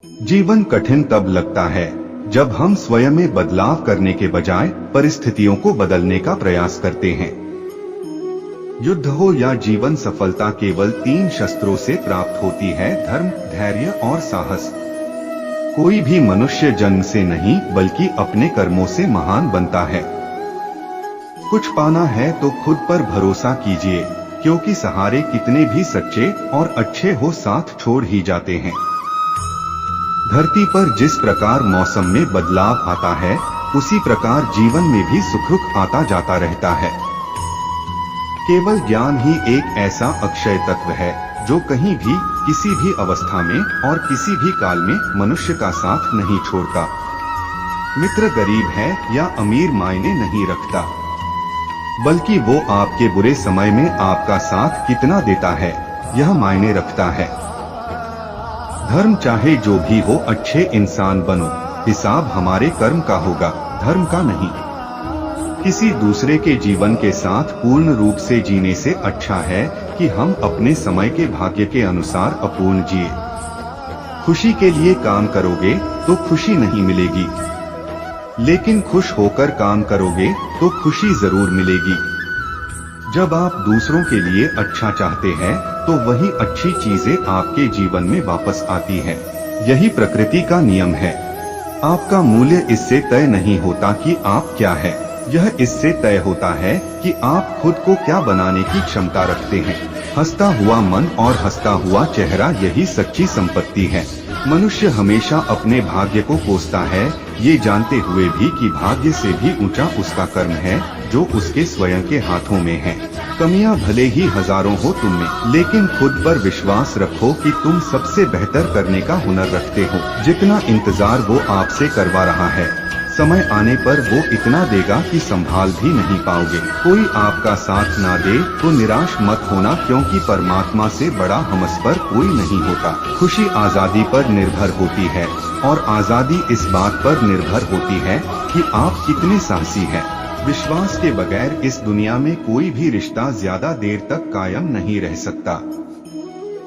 जीवन कठिन तब लगता है जब हम स्वयं में बदलाव करने के बजाय परिस्थितियों को बदलने का प्रयास करते हैं। युद्ध हो या जीवन, सफलता केवल 3 शस्त्रों से प्राप्त होती है: धर्म, धैर्य और साहस। कोई भी मनुष्य जन्म से नहीं बल्कि अपने कर्मों से महान बनता है। कुछ पाना है तो खुद पर भरोसा कीजिए, क्योंकि सहारे कितने भी सच्चे और अच्छे हो, साथ छोड़ ही जाते हैं। धरती पर जिस प्रकार मौसम में बदलाव आता है, उसी प्रकार जीवन में भी सुख आता जाता रहता है। केवल ज्ञान ही एक ऐसा अक्षय तत्व है जो कहीं भी, किसी भी अवस्था में और किसी भी काल में मनुष्य का साथ नहीं छोड़ता। मित्र गरीब है या अमीर मायने नहीं रखता, बल्कि वो आपके बुरे समय में आपका साथ कितना देता है, यह मायने रखता है। धर्म चाहे जो भी हो, अच्छे इंसान बनो। हिसाब हमारे कर्म का होगा, धर्म का नहीं। किसी दूसरे के जीवन के साथ पूर्ण रूप से जीने से अच्छा है कि हम अपने समय के भाग्य के अनुसार अपूर्ण जिए। खुशी के लिए काम करोगे तो खुशी नहीं मिलेगी, लेकिन खुश होकर काम करोगे तो खुशी जरूर मिलेगी। जब आप दूसरों के लिए अच्छा चाहते हैं तो वही अच्छी चीजें आपके जीवन में वापस आती हैं। यही प्रकृति का नियम है। आपका मूल्य इससे तय नहीं होता कि आप क्या है, यह इससे तय होता है कि आप खुद को क्या बनाने की क्षमता रखते हैं। हंसता हुआ मन और हंसता हुआ चेहरा, यही सच्ची संपत्ति है। मनुष्य हमेशा अपने भाग्य को कोसता है, ये जानते हुए भी कि भाग्य से भी ऊंचा उसका कर्म है जो उसके स्वयं के हाथों में है। कमियां भले ही हजारों हो तुम में, लेकिन खुद पर विश्वास रखो कि तुम सबसे बेहतर करने का हुनर रखते हो। जितना इंतजार वो आपसे करवा रहा है, समय आने पर वो इतना देगा कि संभाल भी नहीं पाओगे। कोई आपका साथ ना दे तो निराश मत होना, क्योंकि परमात्मा से बड़ा हमस पर कोई नहीं होता। खुशी आजादी पर निर्भर होती है, और आजादी इस बात पर निर्भर होती है कि आप कितने साहसी हैं। विश्वास के बगैर इस दुनिया में कोई भी रिश्ता ज्यादा देर तक कायम नहीं रह सकता।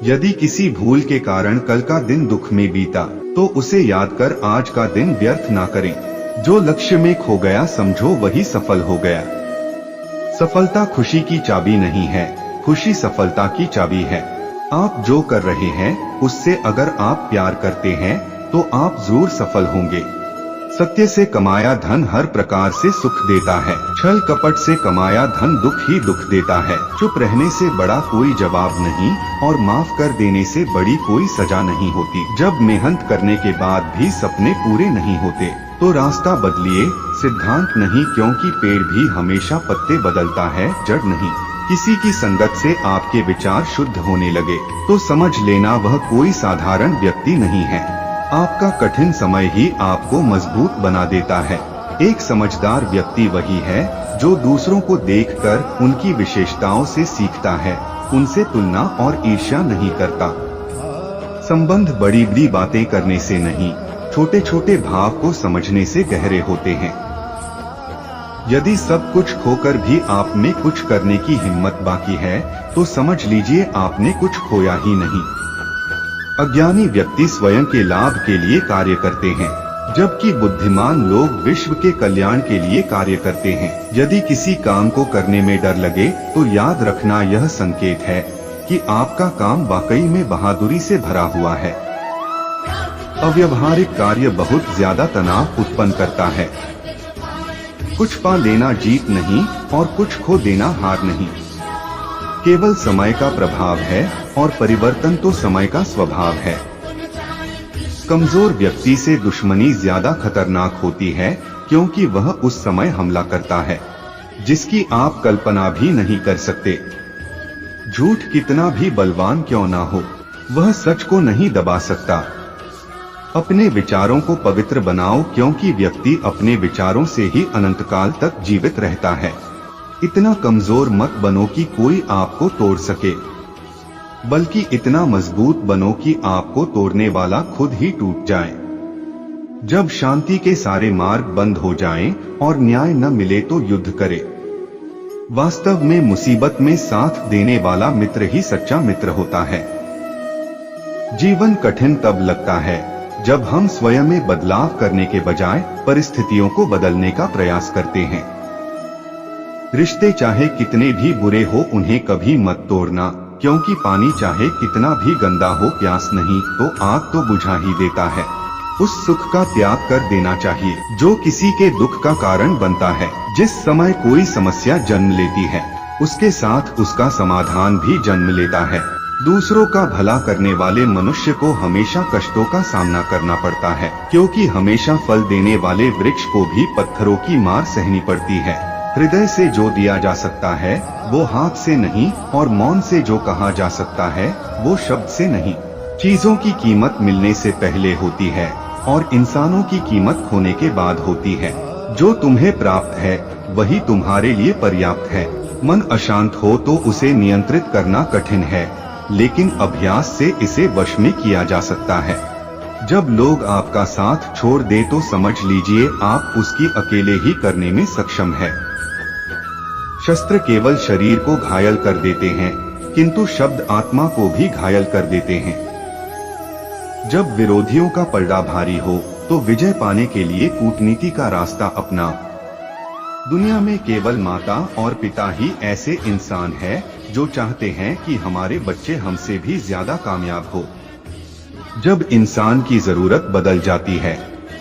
यदि किसी भूल के कारण कल का दिन दुख में बीता, तो उसे याद कर आज का दिन व्यर्थ ना करें। जो लक्ष्य में खो गया, समझो वही सफल हो गया। सफलता खुशी की चाबी नहीं है, खुशी सफलता की चाबी है। आप जो कर रहे हैं उससे अगर आप प्यार करते हैं तो आप जरूर सफल होंगे। सत्य से कमाया धन हर प्रकार से सुख देता है, छल कपट से कमाया धन दुख ही दुख देता है। चुप रहने से बड़ा कोई जवाब नहीं, और माफ कर देने से बड़ी कोई सजा नहीं होती। जब मेहनत करने के बाद भी सपने पूरे नहीं होते तो रास्ता बदलिए, सिद्धांत नहीं, क्योंकि पेड़ भी हमेशा पत्ते बदलता है, जड़ नहीं। किसी की संगत से आपके विचार शुद्ध होने लगे तो समझ लेना वह कोई साधारण व्यक्ति नहीं है। आपका कठिन समय ही आपको मजबूत बना देता है। एक समझदार व्यक्ति वही है जो दूसरों को देखकर उनकी विशेषताओं से सीखता है, उनसे तुलना और ईर्ष्या नहीं करता। संबंध बड़ी बड़ी बातें करने से नहीं, छोटे छोटे भाव को समझने से गहरे होते हैं। यदि सब कुछ खोकर भी आप में कुछ करने की हिम्मत बाकी है तो समझ लीजिए आपने कुछ खोया ही नहीं। अज्ञानी व्यक्ति स्वयं के लाभ के लिए कार्य करते हैं, जबकि बुद्धिमान लोग विश्व के कल्याण के लिए कार्य करते हैं। यदि किसी काम को करने में डर लगे तो याद रखना यह संकेत है कि आपका काम वाकई में बहादुरी से भरा हुआ है। अव्यवहारिक कार्य बहुत ज्यादा तनाव उत्पन्न करता है। कुछ पा लेना जीत नहीं और कुछ खो देना हार नहीं। केवल समय का प्रभाव है और परिवर्तन तो समय का स्वभाव है। कमजोर व्यक्ति से दुश्मनी ज्यादा खतरनाक होती है, क्योंकि वह उस समय हमला करता है जिसकी आप कल्पना भी नहीं कर सकते। झूठ कितना भी बलवान क्यों ना हो, वह सच को नहीं दबा सकता। अपने विचारों को पवित्र बनाओ, क्योंकि व्यक्ति अपने विचारों से ही अनंतकाल तक जीवित रहता है। इतना कमजोर मत बनो कि कोई आपको तोड़ सके, बल्कि इतना मजबूत बनो कि आपको तोड़ने वाला खुद ही टूट जाए। जब शांति के सारे मार्ग बंद हो जाएं और न्याय न मिले तो युद्ध करे। वास्तव में मुसीबत में साथ देने वाला मित्र ही सच्चा मित्र होता है। जीवन कठिन तब लगता है जब हम स्वयं में बदलाव करने के बजाय परिस्थितियों को बदलने का प्रयास करते हैं। रिश्ते चाहे कितने भी बुरे हो उन्हें कभी मत तोड़ना, क्योंकि पानी चाहे कितना भी गंदा हो प्यास नहीं तो आग तो बुझा ही देता है। उस सुख का त्याग कर देना चाहिए जो किसी के दुख का कारण बनता है। जिस समय कोई समस्या जन्म लेती है उसके साथ उसका समाधान भी जन्म लेता है। दूसरों का भला करने वाले मनुष्य को हमेशा कष्टों का सामना करना पड़ता है, क्योंकि हमेशा फल देने वाले वृक्ष को भी पत्थरों की मार सहनी पड़ती है। हृदय से जो दिया जा सकता है वो हाथ से नहीं, और मौन से जो कहा जा सकता है वो शब्द से नहीं। चीजों की कीमत मिलने से पहले होती है और इंसानों की कीमत खोने के बाद होती है। जो तुम्हें प्राप्त है वही तुम्हारे लिए पर्याप्त है। मन अशांत हो तो उसे नियंत्रित करना कठिन है, लेकिन अभ्यास से इसे वश में किया जा सकता है। जब लोग आपका साथ छोड़ दे तो समझ लीजिए आप उसकी अकेले ही करने में सक्षम है। शस्त्र केवल शरीर को घायल कर देते हैं, किंतु शब्द आत्मा को भी घायल कर देते हैं। जब विरोधियों का पलड़ा भारी हो तो विजय पाने के लिए कूटनीति का रास्ता अपना। दुनिया में केवल माता और पिता ही ऐसे इंसान हैं जो चाहते हैं कि हमारे बच्चे हमसे भी ज्यादा कामयाब हो। जब इंसान की जरूरत बदल जाती है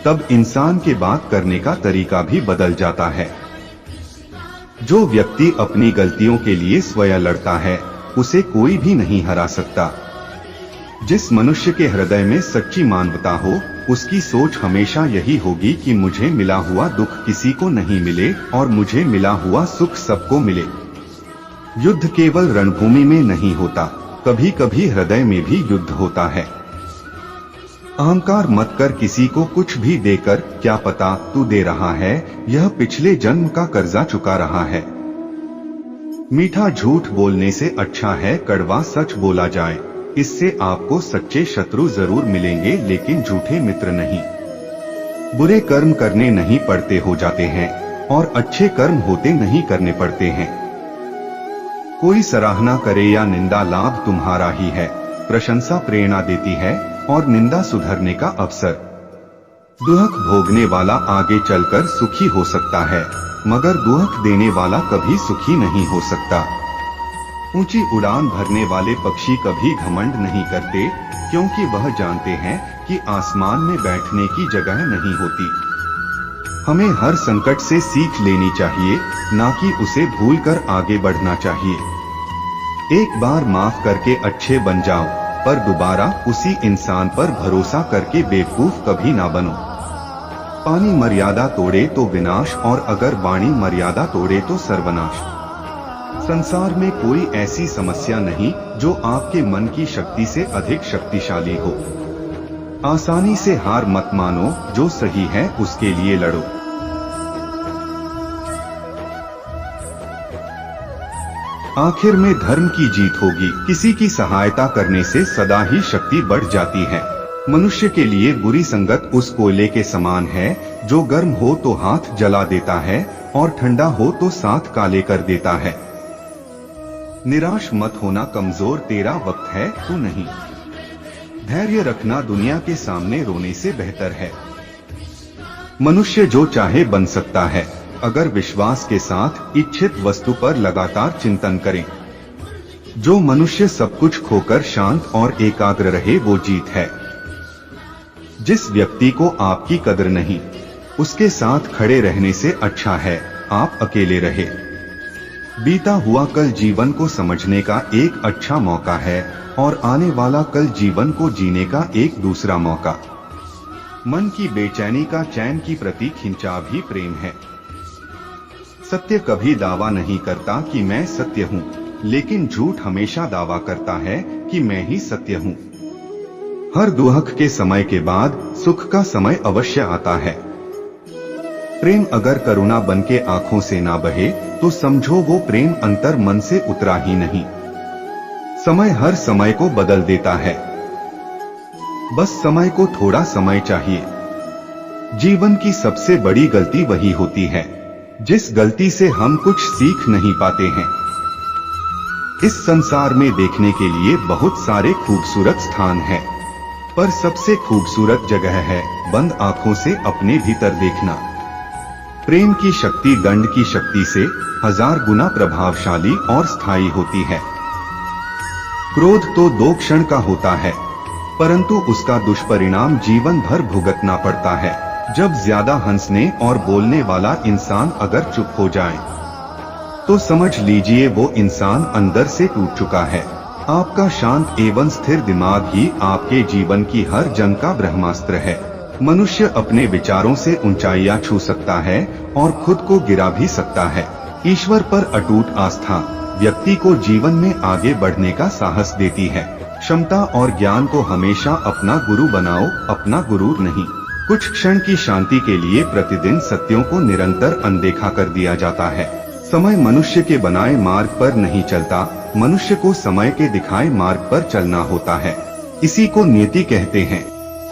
तब इंसान के बात करने का तरीका भी बदल जाता है। जो व्यक्ति अपनी गलतियों के लिए स्वयं लड़ता है उसे कोई भी नहीं हरा सकता। जिस मनुष्य के हृदय में सच्ची मानवता हो उसकी सोच हमेशा यही होगी कि मुझे मिला हुआ दुख किसी को नहीं मिले और मुझे मिला हुआ सुख सबको मिले। युद्ध केवल रणभूमि में नहीं होता, कभी कभी हृदय में भी युद्ध होता है। अहंकार मत कर किसी को कुछ भी देकर, क्या पता तू दे रहा है यह पिछले जन्म का कर्जा चुका रहा है। मीठा झूठ बोलने से अच्छा है कड़वा सच बोला जाए। इससे आपको सच्चे शत्रु जरूर मिलेंगे लेकिन झूठे मित्र नहीं। बुरे कर्म करने नहीं पड़ते हो जाते हैं और अच्छे कर्म होते नहीं करने पड़ते हैं। कोई सराहना करे या निंदा लाभ तुम्हारा ही है। प्रशंसा प्रेरणा देती है और निंदा सुधरने का अवसर। दुख भोगने वाला आगे चलकर सुखी हो सकता है, मगर दुख देने वाला कभी सुखी नहीं हो सकता। ऊंची उड़ान भरने वाले पक्षी कभी घमंड नहीं करते, क्योंकि वह जानते हैं कि आसमान में बैठने की जगह नहीं होती। हमें हर संकट से सीख लेनी चाहिए, ना कि उसे भूलकर आगे बढ़ना चाहिए। एक बार माफ करके अच्छे बन जाओ, पर दोबारा उसी इंसान पर भरोसा करके बेवकूफ कभी ना बनो। पानी मर्यादा तोड़े तो विनाश, और अगर वाणी मर्यादा तोड़े तो सर्वनाश। संसार में कोई ऐसी समस्या नहीं जो आपके मन की शक्ति से अधिक शक्तिशाली हो। आसानी से हार मत मानो, जो सही है उसके लिए लड़ो। आखिर में धर्म की जीत होगी। किसी की सहायता करने से सदा ही शक्ति बढ़ जाती है। मनुष्य के लिए बुरी संगत उस कोयले के समान है जो गर्म हो तो हाथ जला देता है और ठंडा हो तो साथ काले कर देता है। निराश मत होना कमजोर, तेरा वक्त है तू नहीं। धैर्य रखना दुनिया के सामने रोने से बेहतर है। मनुष्य जो चाहे बन सकता है, अगर विश्वास के साथ इच्छित वस्तु पर लगातार चिंतन करें। जो मनुष्य सब कुछ खोकर शांत और एकाग्र रहे वो जीत है। जिस व्यक्ति को आपकी कदर नहीं, उसके साथ खड़े रहने से अच्छा है आप अकेले रहे। बीता हुआ कल जीवन को समझने का एक अच्छा मौका है और आने वाला कल जीवन को जीने का एक दूसरा मौका। मन की बेचैनी का चैन की प्रति खिंचाव ही प्रेम है। सत्य कभी दावा नहीं करता कि मैं सत्य हूँ, लेकिन झूठ हमेशा दावा करता है कि मैं ही सत्य हूँ। हर दुख के समय के बाद सुख का समय अवश्य आता है। प्रेम अगर करुणा बन के आंखों से ना बहे तो समझो वो प्रेम अंतर मन से उतरा ही नहीं। समय हर समय को बदल देता है, बस समय को थोड़ा समय चाहिए। जीवन की सबसे बड़ी गलती वही होती है जिस गलती से हम कुछ सीख नहीं पाते हैं। इस संसार में देखने के लिए बहुत सारे खूबसूरत स्थान हैं, पर सबसे खूबसूरत जगह है बंद आंखों से अपने भीतर देखना। प्रेम की शक्ति दंड की शक्ति से 1000 गुना प्रभावशाली और स्थायी होती है। क्रोध तो 2 क्षण का होता है, परंतु उसका दुष्परिणाम जीवन भर भुगतना पड़ता है। जब ज्यादा हंसने और बोलने वाला इंसान अगर चुप हो जाए तो समझ लीजिए वो इंसान अंदर से टूट चुका है। आपका शांत एवं स्थिर दिमाग ही आपके जीवन की हर जंग का ब्रह्मास्त्र है। मनुष्य अपने विचारों से ऊंचाइयां छू सकता है और खुद को गिरा भी सकता है। ईश्वर पर अटूट आस्था व्यक्ति को जीवन में आगे बढ़ने का साहस देती है। क्षमता और ज्ञान को हमेशा अपना गुरु बनाओ, अपना गुरूर नहीं। कुछ क्षण की शांति के लिए प्रतिदिन सत्यों को निरंतर अनदेखा कर दिया जाता है। समय मनुष्य के बनाए मार्ग पर नहीं चलता, मनुष्य को समय के दिखाए मार्ग पर चलना होता है। इसी को नियति कहते हैं।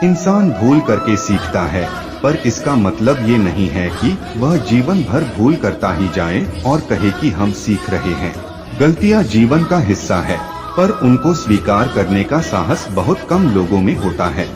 इंसान भूल करके सीखता है, पर इसका मतलब ये नहीं है कि वह जीवन भर भूल करता ही जाए और कहे कि हम सीख रहे हैं। गलतियां जीवन का हिस्सा है, पर उनको स्वीकार करने का साहस बहुत कम लोगों में होता है।